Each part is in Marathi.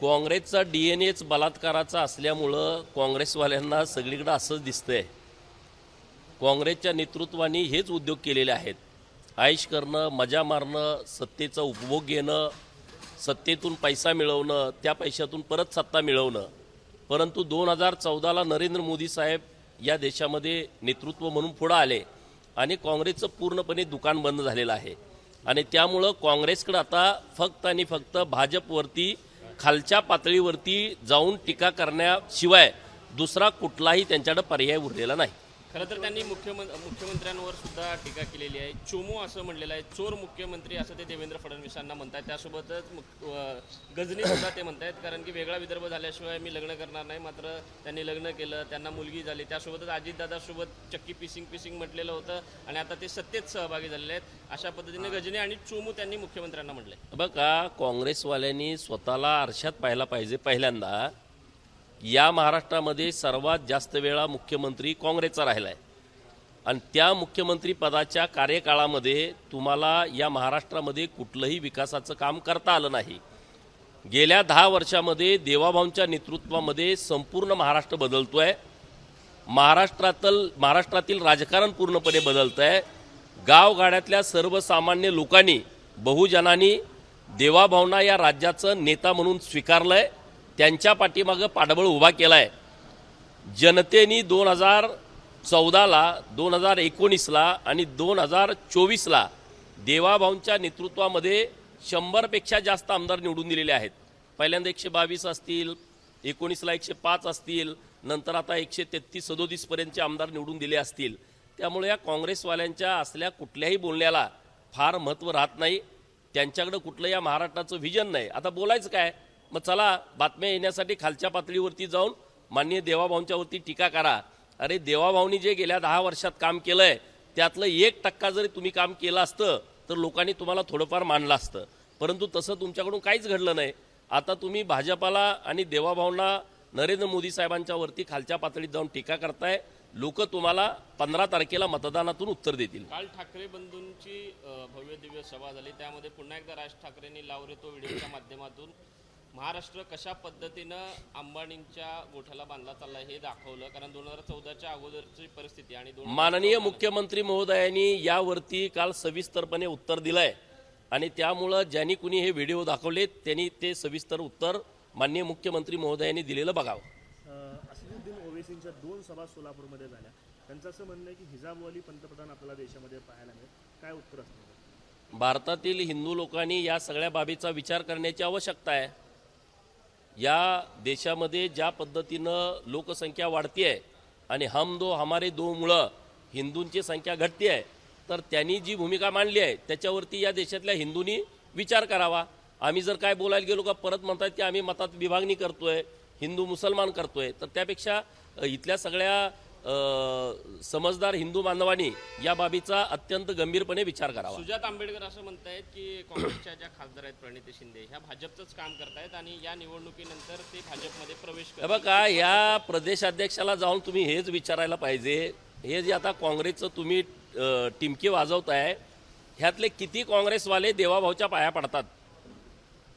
काँग्रेसचा DNA बलात्काराचा असल्यामुळं काँग्रेसवाल्यांना सगळीकडे असंच दिसतंय। काँग्रेसच्या नेतृत्वाने हेच उद्योग केलेले आहेत। आयश करणं, मजा मारणं, सत्तेचा उपभोग घेणं, सत्तेतून पैसा मिळवणं, त्या पैशातून परत सत्ता मिळवणं। परंतु 2014ला नरेंद्र मोदी साहेब या देशामध्ये नेतृत्व म्हणून पुढे आले आणि काँग्रेसचं पूर्णपणे दुकान बंद झालेलं आहे आणि त्यामुळं काँग्रेसकडे आता फक्त आणि फक्त भाजपवरती खालच्या पातळीवरती जाऊन टीका करण्याशिवाय दुसरा कुठलाही त्यांच्याकडे पर्याय उरलेला नाही। खरं तर त्यांनी मुख्यमंत्र्यांवर सुद्धा टीका केलेली आहे। चोमू असं म्हणलेलं आहे, चोर मुख्यमंत्री असं ते देवेंद्र फडणवीसांना म्हणतात। त्यासोबतच गजनी सुद्धा ते म्हणतात, कारण की वेगळा विदर्भ झाल्याशिवाय मी लग्न करणार नाही। मात्र त्यांनी लग्न केलं, त्यांना मुलगी झाली। त्यासोबतच अजितदादासोबत चक्की पिसिंग म्हटलेलं होतं आणि आता ते सत्तेत सहभागी झालेले आहेत। अशा पद्धतीने गजनी आणि चोमू त्यांनी मुख्यमंत्र्यांना म्हटले। बघा, काँग्रेसवाल्यांनी स्वतःला आरशात पाहायला पाहिजे। पहिल्यांदा या महाराष्ट्रामध्ये सर्वात जास्त वेळा मुख्यमंत्री काँग्रेसचा राहिला आहे आणि त्या मुख्यमंत्री पदाच्या कार्यकाळामध्ये तुम्हाला या महाराष्ट्रामध्ये कुठलंही विकासाचं काम करता आलं नाही। गेल्या 10 वर्षामध्ये देवाभाऊंच्या नेतृत्वामध्ये संपूर्ण महाराष्ट्र बदलतोय। महाराष्ट्रातील राजकारण पूर्णपणे बदलतंय। गावगाड्यातल्या सर्वसामान्य लोकांनी, बहुजनांनी देवाभाऊंना या राज्याचं नेता म्हणून स्वीकारलंय, त्यांच्या पाठीमागं पाठबळ उभा केलाय। जनतेने 2014ला, 2019ला आणि 2024ला देवाभाऊंच्या नेतृत्वामध्ये 100पेक्षा जास्त आमदार निवडून दिलेले आहेत। पहिल्यांदा 122 असतील, 19ला 105 असतील, नंतर आता 133-37 पर्यंतचे आमदार निवडून दिले असतील। त्यामुळे या काँग्रेसवाल्यांच्या असल्या कुठल्याही बोलण्याला फार महत्त्व राहत नाही। त्यांच्याकडे कुठलं या महाराष्ट्राचं व्हिजन नाही। आता बोलायचं काय? मग चला, बातम्या येण्यासाठी खालच्या पातळीवरती जाऊन माननीय देवाभाऊंच्यावरती टीका करा। अरे, देवाभाऊंनी जे गेल्या 10 वर्षात काम केलंय त्यातलं 1% जरी तुम्ही काम केलं असतं तर लोकांनी तुम्हाला थोडंफार मानलं असतं, परंतु तसं तुमच्याकडून काहीच घडलं नाही। आता तुम्ही भाजपाला आणि देवाभाऊंना, नरेंद्र मोदी साहेबांच्यावरती खालच्या पातळीत जाऊन टीका करताय। लोक तुम्हाला 15 तारखेला मतदानातून उत्तर देतील। काल ठाकरे बंधूंची भव्य दिव्य सभा झाली, त्यामध्ये पुन्हा एकदा राज ठाकरेंनी लावरे तो व्हिडिओच्या माध्यमातून महाराष्ट्र कशा पद्धतीनं अंबानींच्या गोठ्याला बांधला चालला हे दाखवलं। कारण 2014च्या अगोदरची परिस्थिती आणि माननीय मुख्यमंत्री महोदयांनी यावरती काल सविस्तरपणे उत्तर दिलंय आणि त्यामुळं ज्यांनी कुणी हे व्हिडिओ दाखवले त्यांनी ते सविस्तर उत्तर माननीय मुख्यमंत्री महोदयांनी दिलेलं बघावं। असदुद्दीन ओवैसींच्या 2 सभा सोलापूरमध्ये झाल्या। त्यांचं असं म्हणणं आहे की हिजाबवाली पंतप्रधान आपल्याला देशामध्ये पाहायला मिळेल। काय उत्तर असतं? भारतातील हिंदू लोकांनी या सगळ्या बाबीचा विचार करण्याची आवश्यकता आहे। या देशामध्ये ज्या पद्धतीनं लोकसंख्या वाढती आहे आणि हम दो हमारे दो मुळं हिंदूंची संख्या घटते आहे, तर त्यांनी जी भूमिका मांडली आहे त्याच्यावरती या देशातल्या हिंदूंनी विचार करावा। आम्ही जर काय बोलायला गेलो का परत म्हणतात की आम्ही मतात विभागणी करतोय, हिंदू मुसलमान करतोय, तर त्यापेक्षा इथल्या सगळ्या समजदार हिंदू बांधवांनी या बाबीचा अत्यंत गंभीरपणे विचार करावा। सुजात आंबेडकर असं म्हणतायत की काँग्रेसच्या ज्या खासदार आहेत प्रणिती शिंदे ह्या भाजपचंच काम करतायत आणि या निवडणुकीनंतर ते भाजपमध्ये प्रवेश करतात। बघा, या प्रदेशाध्यक्षाला जाऊन तुम्ही हेच विचारायला पाहिजे, हे जे आता काँग्रेसचं तुम्ही टिमके वाजवताय ह्यातले किती काँग्रेसवाले देवाभाऊच्या पाया पडतात?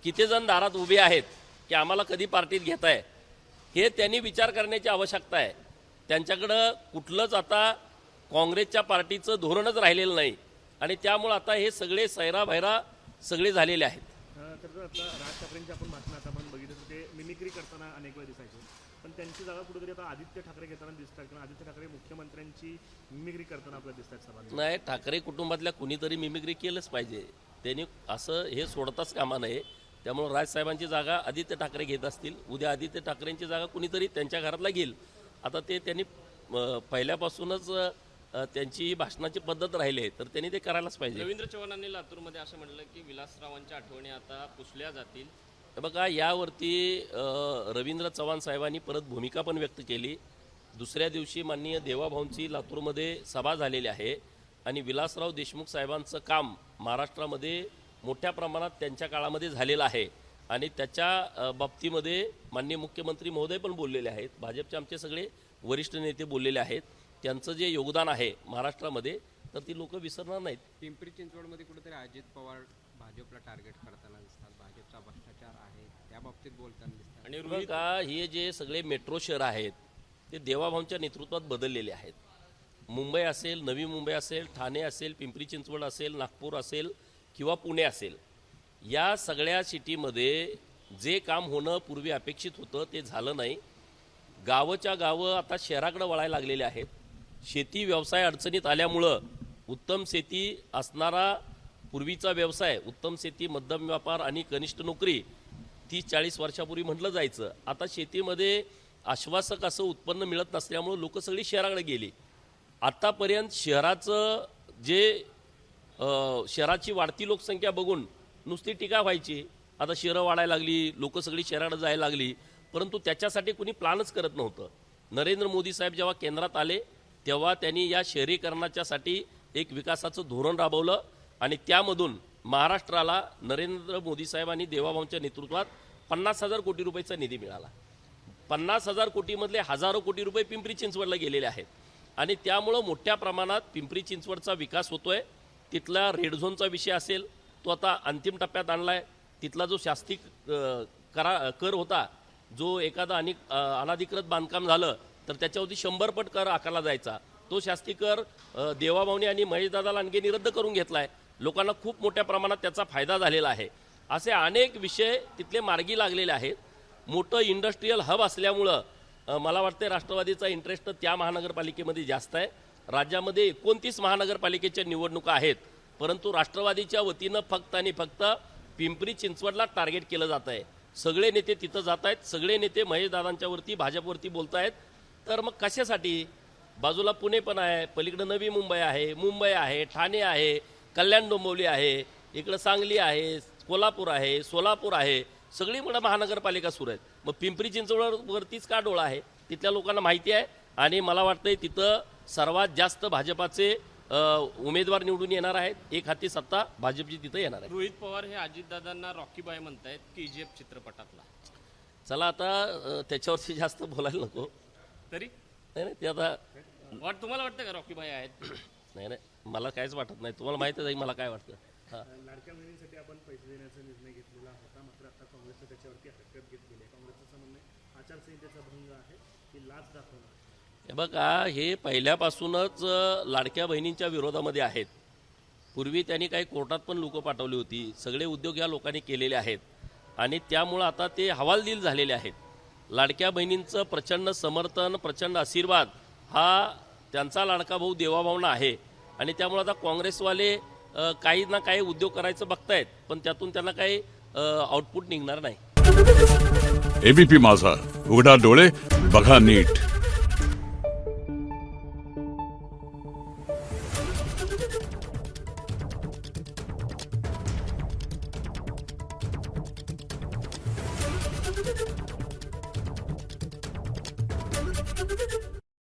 किती जण दारात उभे आहेत की आम्हाला कधी पार्टीत घेताय? हे त्यांनी विचार करण्याची आवश्यकता आहे। त्यांच्याकडं कुठलंच आता काँग्रेसच्या पार्टीचं धोरणच राहिलेलं नाही आणि त्यामुळे आता हे सगळे सैराभैरा सगळे झालेले आहेत। तर आता राज ठाकरेंची आपण बातम्या आता आपण बघितलं तर ते मिमिक्री करताना अनेक वेळा दिसायचे, पण त्यांची जागा कुठेतरी आता आदित्य ठाकरे घेताना दिसतात किंवा आदित्य ठाकरे मुख्यमंत्र्यांची मिमिक्री करताना आपल्याला दिसतात सभा। नाही, ठाकरे कुटुंबातल्या कुणीतरी मिमिक्री केलंच पाहिजे। त्यांनी असं हे सोडताच कामा नये। त्यामुळे राजसाहेबांची जागा आदित्य ठाकरे घेत असतील, उद्या आदित्य ठाकरेंची जागा कुणीतरी त्यांच्या घरातला घेईल। आता ते त्यांनी पहिल्यापासूनच त्यांची भाषणाची पद्धत राहिली आहे तर त्यांनी ते करायलाच पाहिजे। रवींद्र चव्हाणांनी लातूरमध्ये असं म्हटलं की विलासरावांच्या आठवणी आता पुसल्या जातील। बघा, यावरती रवींद्र चव्हाण साहेबांनी परत भूमिका पण व्यक्त केली। दुसऱ्या दिवशी माननीय देवाभाऊंची लातूरमध्ये सभा झालेली आहे आणि विलासराव देशमुख साहेबांचं काम महाराष्ट्रामध्ये मोठ्या प्रमाणात त्यांच्या काळामध्ये झालेलं आहे आणि त्याच्या बाबतीमध्ये माननीय मुख्यमंत्री महोदय पण बोललेले आहेत, भाजपचे आमचे सगळे वरिष्ठ नेते बोललेले आहेत। त्यांचं जे योगदान आहे महाराष्ट्रामध्ये तर ती लोक विसरणार नाहीत। पिंपरी चिंचवडमध्ये कुठेतरी अजित पवार भाजपला टार्गेट करताना दिसतात, भाजपचा भ्रष्टाचार आहे त्या बाबतीत बोलताना दिसतात. आणि बघा रोहित का, हे जे सगळे मेट्रो शहर आहेत ते देवाभाऊंच्या नेतृत्वात बदललेले आहेत. मुंबई असेल, नवी मुंबई असेल, ठाणे असेल, पिंपरी चिंचवड असेल, नागपूर असेल किंवा पुणे असेल, या सगळ्या सिटीमध्ये जे काम होणं पूर्वी अपेक्षित होतं ते झालं नाही. गावच्या गावं आता शहराकडे वळायला लागलेले आहेत. शेती व्यवसाय अडचणीत आल्यामुळं उत्तम शेती असणारा पूर्वीचा व्यवसाय, उत्तम शेती, मध्यम व्यापार आणि कनिष्ठ नोकरी 30-40 वर्षापूर्वी म्हटलं जायचं. आता शेतीमध्ये आश्वासक असं उत्पन्न मिळत नसल्यामुळं लोक सगळी शहराकडे गेली. आत्तापर्यंत शहराचं जे शहराची वाढती लोकसंख्या बघून नुसती टीका व्हायची. आता शहरं वाढायला लागली, लोक सगळी शहराकडे जायला लागली, परंतु त्याच्यासाठी कोणी प्लॅनच करत नव्हतं. नरेंद्र मोदी साहेब जेव्हा केंद्रात आले तेव्हा त्यांनी या शहरीकरणाच्यासाठी एक विकासाचं धोरण राबवलं आणि त्यामधून महाराष्ट्राला नरेंद्र मोदी साहेबांनी देवाभाऊंच्या नेतृत्वात 50,000 कोटी रुपयाचा निधी मिळाला. 50,000 कोटीमधले हजारो कोटी रुपये पिंपरी चिंचवडला गेलेले आहेत आणि त्यामुळं मोठ्या प्रमाणात पिंपरी चिंचवडचा विकास होतोय. तिथला रेड झोनचा विषय असेल तो आता अंतिम टप्प्यात आणलाय. तिथला जो शास्ती कर होता, जो एखादा अनधिकृत बांधकाम झालं तर त्याच्यावरती 100 पट कर आकारला जायचा, तो शास्ती कर देवाभाऊनी आणि महेशदादा लांडगेंनी रद्द करून घेतलाय. लोकांना खूप मोठ्या प्रमाणात त्याचा फायदा झालेला आहे. असे अनेक विषय तिथले मार्गी लागलेले आहेत. मोठं इंडस्ट्रीयल हब असल्यामुळं मला वाटतं राष्ट्रवादीचा इंटरेस्ट त्या महानगरपालिकेमध्ये जास्त आहे. राज्यामध्ये 29 महानगरपालिकेच्या निवडणुका आहेत, परंतु राष्ट्रवादीच्या वतीनं फक्त आणि फक्त पिंपरी चिंचवडला टार्गेट केलं जात आहे. सगळे नेते तिथं जात आहेत, सगळे नेते महेशदादांच्या वरती, भाजपवरती बोलत आहेत. तर मग कशासाठी? बाजूला पुणे पण आहे, पलीकडं नवी मुंबई आहे, ठाणे आहे, कल्याण डोंबिवली आहे, इकडं सांगली आहे, कोल्हापूर आहे, सोलापूर आहे, सगळी मोठ्या महानगरपालिका सुरू आहेत. मग पिंपरी चिंचवडवरतीच का डोळा आहे? तिथल्या लोकांना माहिती आहे आणि मला वाटतंय तिथं सर्वात जास्त भाजपाचे उमेदवार निवडून येणार आहेत. एक हाती सत्ता भाजपची तिथं येणार आहे. रोहित पवार हे अजितदादांना रॉकी बाय म्हणतायत KGF चित्रपटातला. चला आता त्याच्यावरती जास्त बोलायला नको. तरी नाही ते आता तुम्हाला वाटतं का रॉकी बाय आहेत? नाही मला काहीच वाटत नाही. तुम्हाला माहितीच आहे मला काय वाटतं. हां, लाडक्या बहिणींसाठी आपण पैसे देण्याचा निर्णय घेतलेला होता, मात्र आता काँग्रेसनं त्याच्यावरती हरकत घेतलेली आहे. काँग्रेसचं म्हणणं आहे आचारसंहितेचा भंग आहे, की लाच दाखवणं. हे बघा, हे पहिल्यापासूनच लाडक्या बहिणींच्या विरोधामध्ये आहेत. पूर्वी त्यांनी काही कोर्टात पण लोकं पाठवली होती. सगळे उद्योग या लोकांनी केलेले आहेत आणि त्यामुळं आता ते हवालदिल झालेले आहेत. लाडक्या बहिणींचं प्रचंड समर्थन, प्रचंड आशीर्वाद हा त्यांचा लाडका भाऊ देवाभाऊंना आहे आणि त्यामुळे आता काँग्रेसवाले काही ना काही उद्योग करायचं बघतायत, पण त्यातून त्यांना काही आउटपुट निघणार नाही. ABP माझा, उघडा डोळे बघा नीट.